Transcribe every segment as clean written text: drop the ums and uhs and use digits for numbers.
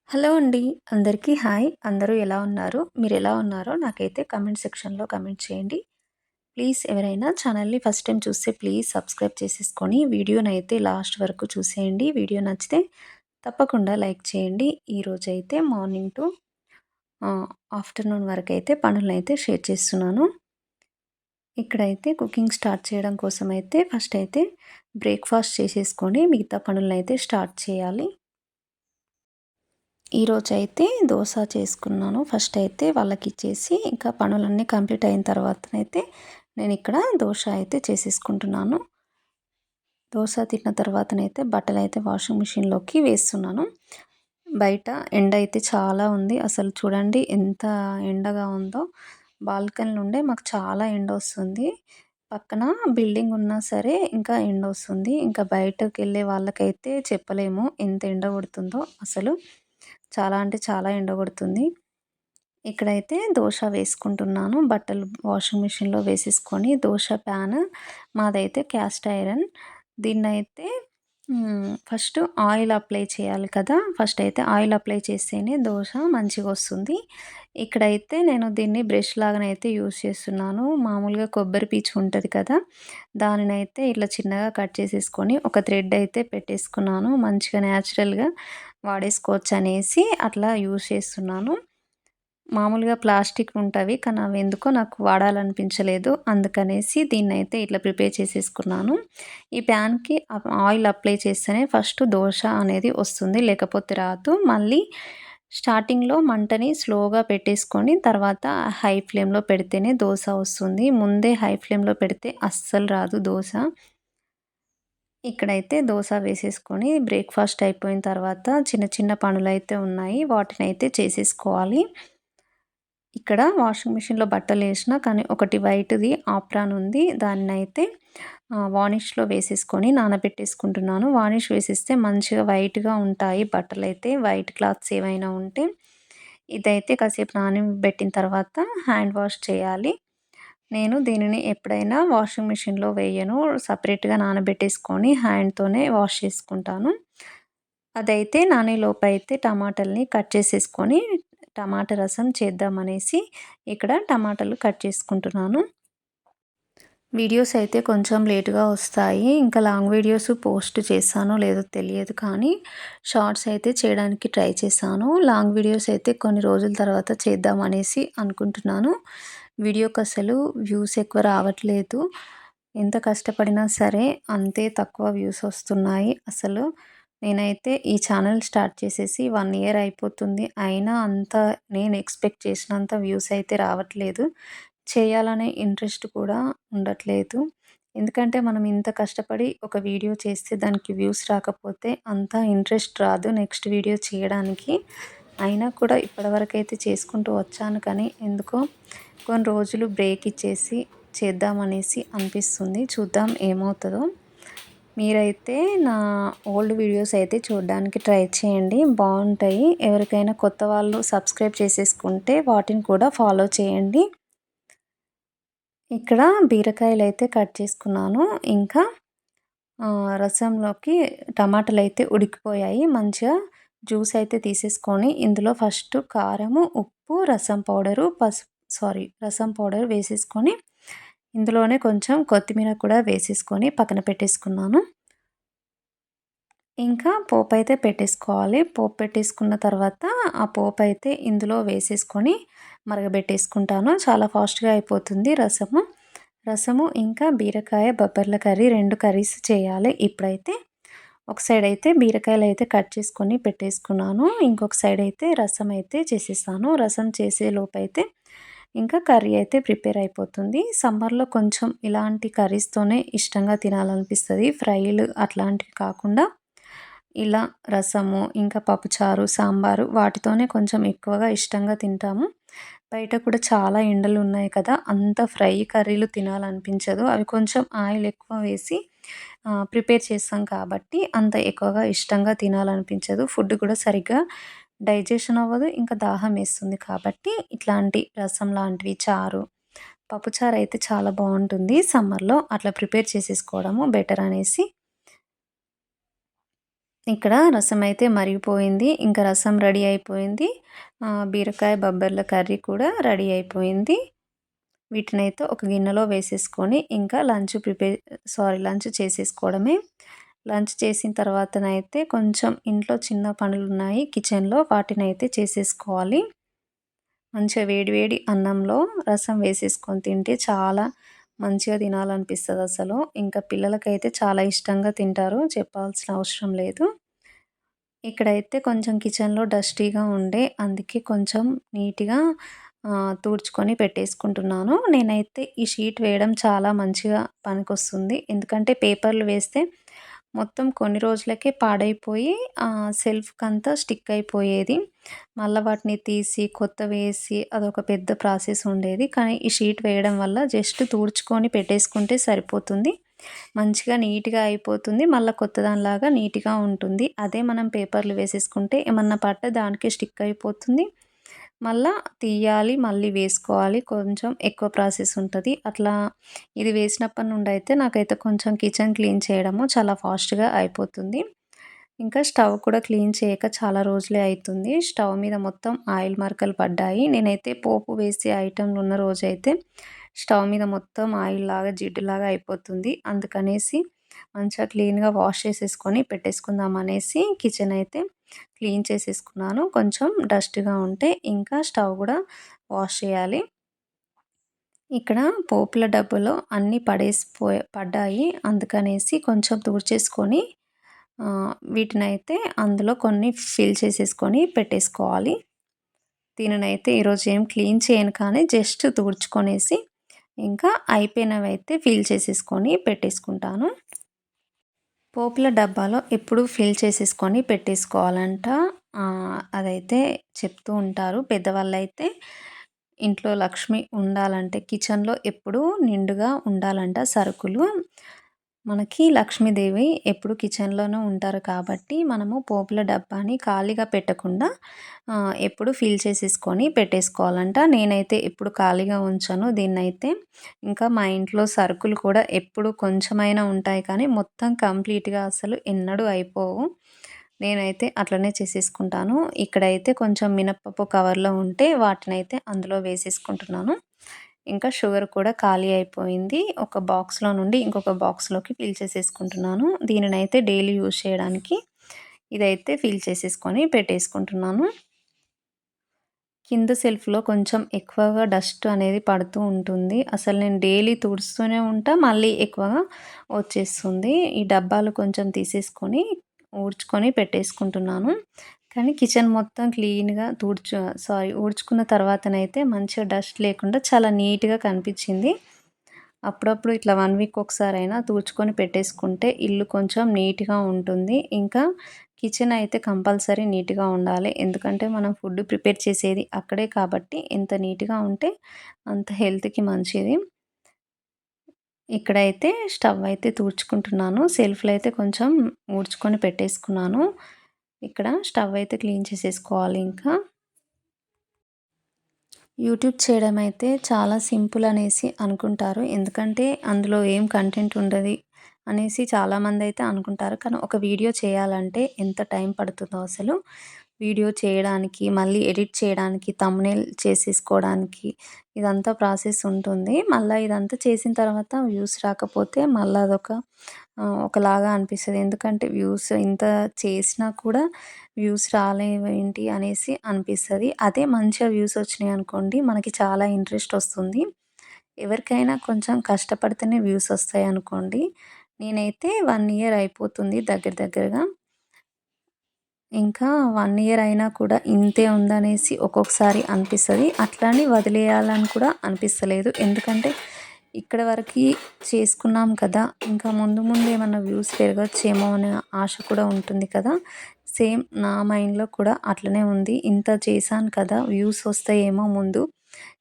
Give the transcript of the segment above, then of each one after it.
Hello అండి. అందరికీ hi. అందరూ ఎలా ఉన్నారు? మీరెలా ఉన్నారో నాకైతే కామెంట్ సెక్షన్‌లో కామెంట్ చేయండి. ప్లీజ్ ఎవరైనా ఛానల్‌ని ఫస్ట్ టైమ్ చూస్తే ప్లీజ్ సబ్స్క్రైబ్ చేసేసుకొని వీడియోనైతే లాస్ట్ వరకు చూసేయండి. వీడియో నచ్చితే తప్పకుండా లైక్ చేయండి. ఈరోజైతే మార్నింగ్ టు ఆహ్, ఆఫ్టర్‌నూన్ వరకైతే పనులనైతే షేర్ చేస్తున్నాను. ఇక్కడైతే కుకింగ్ స్టార్ట్ చేయడం కోసమైతే ఫస్ట్ అయితే బ్రేక్‌ఫాస్ట్ చేసేసుకొని మిగతా పనులనైతే స్టార్ట్ చేయాలి. ఈరోజైతే దోస చేసుకున్నాను. ఫస్ట్ అయితే వాళ్ళకిచ్చేసి ఇంకా పనులన్నీ కంప్లీట్ అయిన తర్వాతనైతే నేనిక్కడ దోస అయితే చేసేసుకుంటున్నాను. దోస తిన్న తర్వాతనైతే బట్టలైతే వాషింగ్ మిషన్‌లోకి వేస్తున్నాను. బయట ఎండ అయితే చాలా ఉంది. అసలు చూడండి ఎంత ఎండగా ఉందో. బాల్కనీ నుండే మాకు చాలా ఎండొస్తుంది. పక్కన బిల్డింగ్ ఉన్నా సరే ఇంకా ఎండొస్తుంది. ఇంకా బయటకెళ్ళే వాళ్ళకైతే చెప్పలేము ఎంత ఎండ కొడుతుందో అసలు. చాలా అంటే చాలా ఎండ కొడుతుంది. ఇక్కడైతే దోస వేసుకుంటున్నాను. బట్టలు వాషింగ్ మిషన్‌లో వేసేసుకొని దోస ప్యాన్ మాదైతే క్యాస్ట్ ఐరన్. దీన్నైతే ఫస్ట్ ఆయిల్ అప్లై చేయాలి కదా! ఫస్ట్ అయితే ఆయిల్ అప్లై చేస్తేనే దోస మంచిగొస్తుంది. ఇక్కడైతే నేను దీన్ని బ్రష్ లాగానైతే యూజ్ చేస్తున్నాను. మామూలుగా కొబ్బరి పీచు ఉంటది కదా! దానినైతే ఇట్లా చిన్నగా కట్ చేసేసుకొని ఒక థ్రెడ్ అయితే పెట్టేసుకున్నాను. మంచిగా న్యాచురల్‌గా వాడేసుకోవచ్చనేసి అట్లా యూజ్ చేస్తున్నాను. మామూలుగా ప్లాస్టిక్ ఉంటవి. కానీ అవెందుకో నాకు వాడాలనిపించలేదు. అందుకనేసి దీన్నైతే ఇట్లా ప్రిపేర్ చేసేసుకున్నాను. ఈ ప్యాన్‌కి ఆయిల్ అప్లై చేస్తేనే ఫస్ట్ దోస అనేది వస్తుంది. లేకపోతే రాదు. మళ్ళీ స్టార్టింగ్‌లో మంటని స్లోగా పెట్టేసుకొని తర్వాత హై ఫ్లేమ్‌లో పెడితేనే దోస వస్తుంది. ముందే హై ఫ్లేమ్‌లో పెడితే అస్సలు రాదు దోస. ఇక్కడైతే దోస వేసేసుకొని బ్రేక్‌ఫాస్ట్ అయిపోయిన తర్వాత చిన్న చిన్న పనులైతే ఉన్నాయి. వాటినైతే చేసేసుకోవాలి. ఇక్కడ వాషింగ్ మిషన్‌లో బట్టలేసిన కానీ ఒకటి వైట్‌ది ఆప్రాన్ ఉంది. దాన్నైతే వానిష్‌లో వేసేసుకొని నానబెట్టేసుకుంటున్నాను. వానిష్ వేసేస్తే మంచిగా వైట్‌గా ఉంటాయి బట్టలైతే వైట్ క్లాత్స్ ఏవైనా ఉంటే. ఇదైతే కాసేపు నానబెట్టిన తర్వాత హ్యాండ్ వాష్ చేయాలి. నేను దీనిని ఎప్పుడైనా వాషింగ్ మిషన్‌లో వేయను. సెపరేట్‌గా నానబెట్టేసుకొని హ్యాండ్‌తోనే వాష్ చేసుకుంటాను. అదైతే నానేలోపైతే టమాటాలని కట్ చేసేసుకొని టమాటా రసం చేద్దామనేసి ఇక్కడ టమాటాలు కట్ చేసుకుంటున్నాను. వీడియోస్ అయితే కొంచెం లేట్‌గా వస్తాయి. ఇంకా లాంగ్ వీడియోస్ పోస్ట్ చేశానో లేదో తెలియదు కానీ షార్ట్స్ అయితే చేయడానికి ట్రై చేశాను. లాంగ్ వీడియోస్ అయితే కొన్ని రోజుల తర్వాత చేద్దామనేసి అనుకుంటున్నాను. వీడియోకసలు వ్యూస్ ఎక్కువ రావట్లేదు. ఎంత కష్టపడినా సరే అంతే తక్కువ వ్యూస్ వస్తున్నాయి. అసలు నేనైతే ఈ ఛానల్ స్టార్ట్ చేసేసి 1 ఇయర్ అయిపోతుంది. అయినా అంత నేను ఎక్స్‌పెక్ట్ చేసినంత వ్యూస్ అయితే రావట్లేదు. చేయాలనే ఇంట్రెస్ట్ కూడా ఉండట్లేదు. ఎందుకంటే మనం ఇంత కష్టపడి ఒక వీడియో చేస్తే దానికి వ్యూస్ రాకపోతే అంత ఇంట్రెస్ట్ రాదు నెక్స్ట్ వీడియో చేయడానికి. అయినా కూడా ఇప్పటివరకైతే చేసుకుంటూ వచ్చాను కానీ ఎందుకో కొన్ని రోజులు బ్రేక్ ఇచ్చేసి చేద్దామనేసి అనిపిస్తుంది. చూద్దాం ఏమవుతదో. మీరైతే నా ఓల్డ్ వీడియోస్ అయితే చూడడానికి ట్రై చేయండి. బావుంటాయి. ఎవరికైనా కొత్త వాళ్ళు సబ్స్క్రైబ్ చేసేసుకుంటే వాటిని కూడా ఫాలో చేయండి. ఇక్కడ బీరకాయలైతే కట్ చేసుకున్నాను. ఇంకా రసంలోకి టమాటాలైతే ఉడికిపోయాయి. మంచిగా జ్యూస్ అయితే తీసేసుకొని ఇందులో ఫస్ట్ కారము, ఉప్పు, రసం పౌడర్ వేసేసుకొని ఇందులోనే కొంచెం కొత్తిమీర కూడా వేసేసుకొని పక్కన పెట్టేసుకున్నాను. ఇంకా పోపైతే పెట్టేసుకోవాలి. పోపు పెట్టేసుకున్న తర్వాత ఆ పోపైతే ఇందులో వేసేసుకొని మరగబెట్టేసుకుంటాను. చాలా ఫాస్ట్‌గా అయిపోతుంది రసము. రసము ఇంకా బీరకాయ, బొబ్బర్ల కర్రీ 2 కర్రీస్ చేయాలి. ఇప్పుడైతే ఒక సైడ్ అయితే బీరకాయలైతే కట్ చేసుకొని పెట్టేసుకున్నాను. ఇంకొక సైడ్ అయితే రసం అయితే చేసేసాను. రసం చేసే లోపైతే ఇంకా కర్రీ అయితే ప్రిపేర్ అయిపోతుంది. సమ్మర్‌లో కొంచెం ఇలాంటి కర్రీస్‌తోనే ఇష్టంగా తినాలనిపిస్తది. ఫ్రైలు అట్లాంటివి కాకుండా ఇలా రసము, ఇంకా పప్పుచారు, సాంబారు వాటితోనే కొంచెం ఎక్కువగా ఇష్టంగా తింటాము. బయట కూడా చాలా ఎండలున్నాయి కదా! అంత ఫ్రై కర్రీలు తినాలనిపించదు. అవి కొంచెం ఆయిల్ ఎక్కువ వేసి ప్రిపేర్ చేస్తాం కాబట్టి అంత ఎక్కువగా ఇష్టంగా తినాలనిపించదు. ఫుడ్ కూడా సరిగ్గా డైజెషన్ అవ్వదు. ఇంకా దాహం వేస్తుంది కాబట్టి ఇట్లాంటి రసం లాంటివి, చారు, పప్పుచారు అయితే చాలా బావుంటుంది. సమ్మర్‌లో అట్లా ప్రిపేర్ చేసేసుకోవడము బెటర్ అనేసి ఇక్కడ రసం అయితే మరిగిపోయింది. ఇంకా రసం రెడీ అయిపోయింది. బీరకాయ బబ్బర్ల కర్రీ కూడా రెడీ అయిపోయింది. వీటినైతే ఒక గిన్నెలో వేసేసుకొని ఇంకా లంచ్ చేసేసుకోవడమే. లంచ్ చేసిన తర్వాతనైతే కొంచెం ఇంట్లో చిన్న పనులున్నాయి కిచెన్‌లో, వాటినైతే చేసేసుకోవాలి. మంచిగా వేడి వేడి అన్నంలో రసం వేసేసుకొని తింటే చాలా మంచిగా తినాలనిపిస్తదసలు. ఇంకా పిల్లలకైతే చాలా ఇష్టంగా తింటారు. చెప్పాల్సిన అవసరం లేదు. ఇక్కడైతే కొంచెం కిచెన్‌లో డస్టీగా ఉండే అందుకే కొంచెం నీట్‌గా తుడుచుకొని పెట్టేసుకుంటున్నాను. నేనైతే ఈ షీట్ వేయడం చాలా మంచిగా పనికొస్తుంది. ఎందుకంటే పేపర్‌లు వేస్తే మొత్తం కొన్ని రోజులకే పాడైపోయి సెల్ఫ్‌కంతా స్టిక్ అయిపోయేది. మళ్ళా వాటిని తీసి కొత్తవేసి అదొక పెద్ద ప్రాసెస్ ఉండేది. కానీ ఈ షీట్ వేయడం వల్ల జస్ట్ తుడుచుకొని పెట్టేసుకుంటే సరిపోతుంది. మంచిగా నీట్‌గా అయిపోతుంది. మళ్ళా కొత్తదానిలాగా నీట్‌గా ఉంటుంది. అదే మనం పేపర్‌లు వేసేసుకుంటే ఏమన్నా పడితే దానికే స్టిక్ అయిపోతుంది. మళ్ళా తీయాలి, మళ్ళీ వేసుకోవాలి. కొంచెం ఎక్కువ ప్రాసెస్ ఉంటది. అట్లా ఇది వేసినప్పటి నుండయితే నాకైతే కొంచెం కిచెన్ క్లీన్ చేయడము చాలా ఫాస్ట్‌గా అయిపోతుంది. ఇంకా స్టవ్ కూడా క్లీన్ చేయక చాలా రోజులే అయితుంది. స్టవ్ మీద మొత్తం ఆయిల్ మరకలు పడ్డాయి. నేనైతే పోపు వేసే ఐటెమ్‌లు ఉన్న రోజైతే స్టవ్ మీద మొత్తం ఆయిల్‌లాగా, జిడ్డులాగా అయిపోతుంది. అందుకనేసి మంచిగా క్లీన్‌గా వాష్ చేసేసుకొని పెట్టేసుకుందాం అనేసి కిచెన్ అయితే క్లీన్ చేసేసుకున్నాను. కొంచెం డస్ట్‌గా ఉంటే ఇంకా స్టవ్ కూడా వాష్ చేయాలి. ఇక్కడ పోపుల డబ్బాలో అన్నీ పడ్డాయి. అందుకనేసి కొంచెం తుడిచేసుకొని వీటినైతే అందులో కొన్ని ఫిల్ చేసేసుకొని పెట్టేసుకోవాలి. దీనినైతే ఈరోజు ఏం క్లీన్ చేయను కానీ జస్ట్ తుడుచుకొనేసి ఇంకా అయిపోయినవైతే ఫిల్ చేసేసుకొని పెట్టేసుకుంటాను. పోపుల డబ్బాలో ఎప్పుడూ ఫిల్ చేసేసుకొని పెట్టేసుకోవాలంట. అదైతే చెప్తూ ఉంటారు పెద్దవాళ్ళైతే. ఇంట్లో లక్ష్మి ఉండాలంటే కిచెన్‌లో ఎప్పుడూ నిండుగా ఉండాలంట సరుకులు. మనకి లక్ష్మీదేవి ఎప్పుడు కిచెన్‌లోనే ఉంటారు కాబట్టి మనము పోపుల డబ్బాని ఖాళీగా పెట్టకుండా ఎప్పుడు ఫిల్ చేసేసుకొని పెట్టేసుకోవాలంట. నేనైతే ఎప్పుడు ఖాళీగా ఉంచను దీన్నైతే. ఇంకా మా ఇంట్లో సరుకులు కూడా ఎప్పుడు కొంచెమైనా ఉంటాయి కానీ మొత్తం కంప్లీట్‌గా అసలు ఎన్నడూ అయిపోవు. నేనైతే అట్లనే చేసేసుకుంటాను. ఇక్కడైతే కొంచెం మినపప్పు కవర్‌లో ఉంటే వాటినైతే అందులో వేసేసుకుంటున్నాను. ఇంకా షుగర్ కూడా ఖాళీ అయిపోయింది. ఒక బాక్స్‌లో నుండి ఇంకొక బాక్స్‌లోకి ఫిల్ చేసేసుకుంటున్నాను. దీనినైతే డైలీ యూజ్ చేయడానికి ఇదైతే ఫిల్ చేసేసుకొని పెట్టేసుకుంటున్నాను. కింద సెల్ఫ్‌లో కొంచెం ఎక్కువగా డస్ట్ అనేది పడుతూ ఉంటుంది. అసలు నేను డైలీ తుడుస్తూనే ఉంటా. మళ్ళీ ఎక్కువగా వచ్చేస్తుంది. ఈ డబ్బాలు కొంచెం తీసేసుకొని ఊడ్చుకొని పెట్టేసుకుంటున్నాను. కానీ కిచెన్ మొత్తం క్లీన్‌గా ఊడ్చుకున్న తర్వాతనైతే మంచిగా డస్ట్ లేకుండా చాలా నీట్‌గా కనిపించింది. అప్పుడప్పుడు ఇట్లా 1 వీక్ ఒకసారైనా తుడుచుకొని పెట్టేసుకుంటే ఇల్లు కొంచెం నీట్‌గా ఉంటుంది. ఇంకా కిచెన్ అయితే కంపల్సరీ నీట్‌గా ఉండాలి. ఎందుకంటే మనం ఫుడ్ ప్రిపేర్ చేసేది అక్కడే కాబట్టి ఎంత నీట్‌గా ఉంటే అంత హెల్త్‌కి మంచిది. ఇక్కడైతే స్టవ్ అయితే తుడుచుకుంటున్నాను. సెల్ఫ్‌లో అయితే కొంచెం ఊడ్చుకొని పెట్టేసుకున్నాను. ఇక్కడ స్టవ్ అయితే క్లీన్ చేసేసుకోవాలి ఇంకా. యూట్యూబ్ చేయడం అయితే చాలా సింపుల్ అనేసి అనుకుంటారు. ఎందుకంటే అందులో ఏం కంటెంట్ ఉండదు అనేసి చాలామందైతే అనుకుంటారు. కానీ ఒక వీడియో చేయాలంటే ఎంత టైం పడుతుందో అసలు. వీడియో చేయడానికి, మళ్ళీ ఎడిట్ చేయడానికి, థంబ్‌నెయిల్ చేసేసుకోవడానికి ఇదంతా ప్రాసెస్ ఉంటుంది. మళ్ళా ఇదంతా చేసిన తర్వాత వ్యూస్ రాకపోతే మళ్ళా ఒకలాగా అనిపిస్తది. ఎందుకంటే వ్యూస్ ఇంత చేసినా కూడా వ్యూస్ రాలేవేంటి అనేసి అనిపిస్తది. అదే మంచిగా వ్యూస్ వచ్చినాయనుకోండి మనకి చాలా ఇంట్రెస్ట్ వస్తుంది. ఎవరికైనా కొంచెం కష్టపడితేనే వ్యూస్ వస్తాయనుకోండి. నేనైతే 1 ఇయర్ అయిపోతుంది దగ్గర దగ్గరగా. ఇంకా 1 ఇయర్ అయినా కూడా ఇంతే ఉందనేసి ఒక్కొక్కసారి అనిపిస్తది. అట్లా అని వదిలేయాలని కూడా అనిపిస్తలేదు. ఎందుకంటే ఇక్కడి వరకి చేసుకున్నాం కదా! ఇంకా ముందు ముందు ఏమన్నా వ్యూస్ పెరగచ్చేమో అనే ఆశ కూడా ఉంటుంది కదా! సేమ్ నా మైండ్‌లో కూడా అట్లనే ఉంది. ఇంత చేశాను కదా! వ్యూస్ వస్తాయేమో ముందు.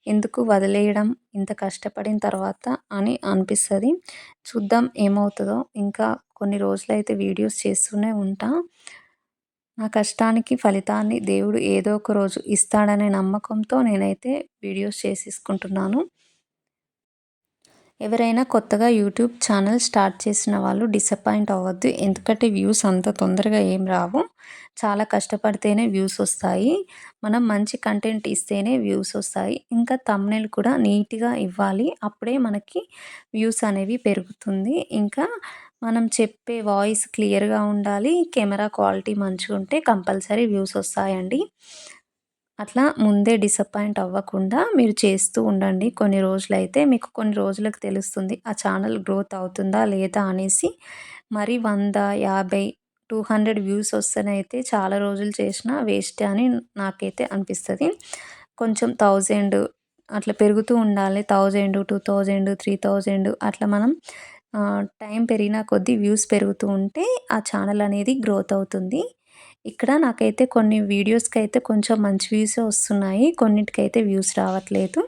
ఎందుకు వదిలేయడం ఇంత కష్టపడిన తర్వాత అని అనిపిస్తది. చూద్దాం ఏమవుతదో. ఇంకా కొన్ని రోజులైతే వీడియోస్ చేస్తూనే ఉంటా. నా కష్టానికి ఫలితాన్ని దేవుడు ఏదో ఒక రోజు ఇస్తాడనే నమ్మకంతో నేనైతే వీడియోస్ చేసేసుకుంటున్నాను. ఎవరైనా కొత్తగా యూట్యూబ్ ఛానల్ స్టార్ట్ చేసిన వాళ్ళు డిసప్పాయింట్ అవ్వద్దు. ఎందుకంటే వ్యూస్ అంత తొందరగా ఏం రావు. చాలా కష్టపడితేనే వ్యూస్ వస్తాయి. మనం మంచి కంటెంట్ ఇస్తేనే వ్యూస్ వస్తాయి. ఇంకా థంబ్‌నెయిల్ కూడా నీట్‌గా ఇవ్వాలి. అప్పుడే మనకి వ్యూస్ అనేవి పెరుగుతుంది. ఇంకా మనం చెప్పే వాయిస్ క్లియర్‌గా ఉండాలి. కెమెరా క్వాలిటీ మంచిగుంటే కంపల్సరీ వ్యూస్ వస్తాయండి. అట్లా ముందే డిసప్పాయింట్ అవ్వకుండా మీరు చేస్తూ ఉండండి. కొన్ని రోజులైతే మీకు కొన్ని రోజులకు తెలుస్తుంది. ఆ ఛానల్ గ్రోత్ అవుతుందా లేదా అనేసి. మరి 100, 50, 200 వ్యూస్ వస్తేనైతే చాలా రోజులు చేసినా వేస్టే అని నాకైతే అనిపిస్తది. కొంచెం 1000 అట్లా పెరుగుతూ ఉండాలి. 1000, 2000, 3000 అట్లా మనం టైం పెరిగిన కొద్దీ వ్యూస్ పెరుగుతూ ఉంటే ఆ ఛానల్ అనేది గ్రోత్ అవుతుంది. ఇక్కడ నాకైతే కొన్ని వీడియోస్‌కైతే కొంచెం మంచి వ్యూసే వస్తున్నాయి. కొన్నిటికైతే వ్యూస్ రావట్లేదు.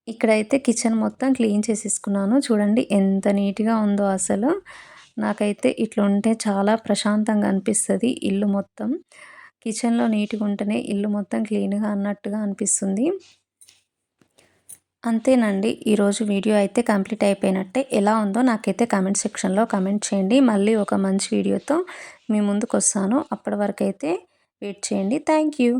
ఇక్కడైతే కిచెన్ మొత్తం క్లీన్ చేసేసుకున్నాను. చూడండి ఎంత నీట్‌గా ఉందో అసలు. నాకైతే ఇట్లుంటే చాలా ప్రశాంతంగా అనిపిస్తది ఇల్లు మొత్తం. కిచెన్‌లో నీట్‌గా ఉంటేనే ఇల్లు మొత్తం క్లీన్‌గా అన్నట్టుగా అనిపిస్తుంది. అంతేనండి. ఈరోజు వీడియో అయితే కంప్లీట్ అయిపోయినట్టే. ఎలా ఉందో నాకైతే కామెంట్ సెక్షన్‌లో కామెంట్ చేయండి. మళ్ళీ ఒక మంచి వీడియోతో మీ ముందుకొస్తాను. అప్పటి వరకైతే వెయిట్ చేయండి. Thank you.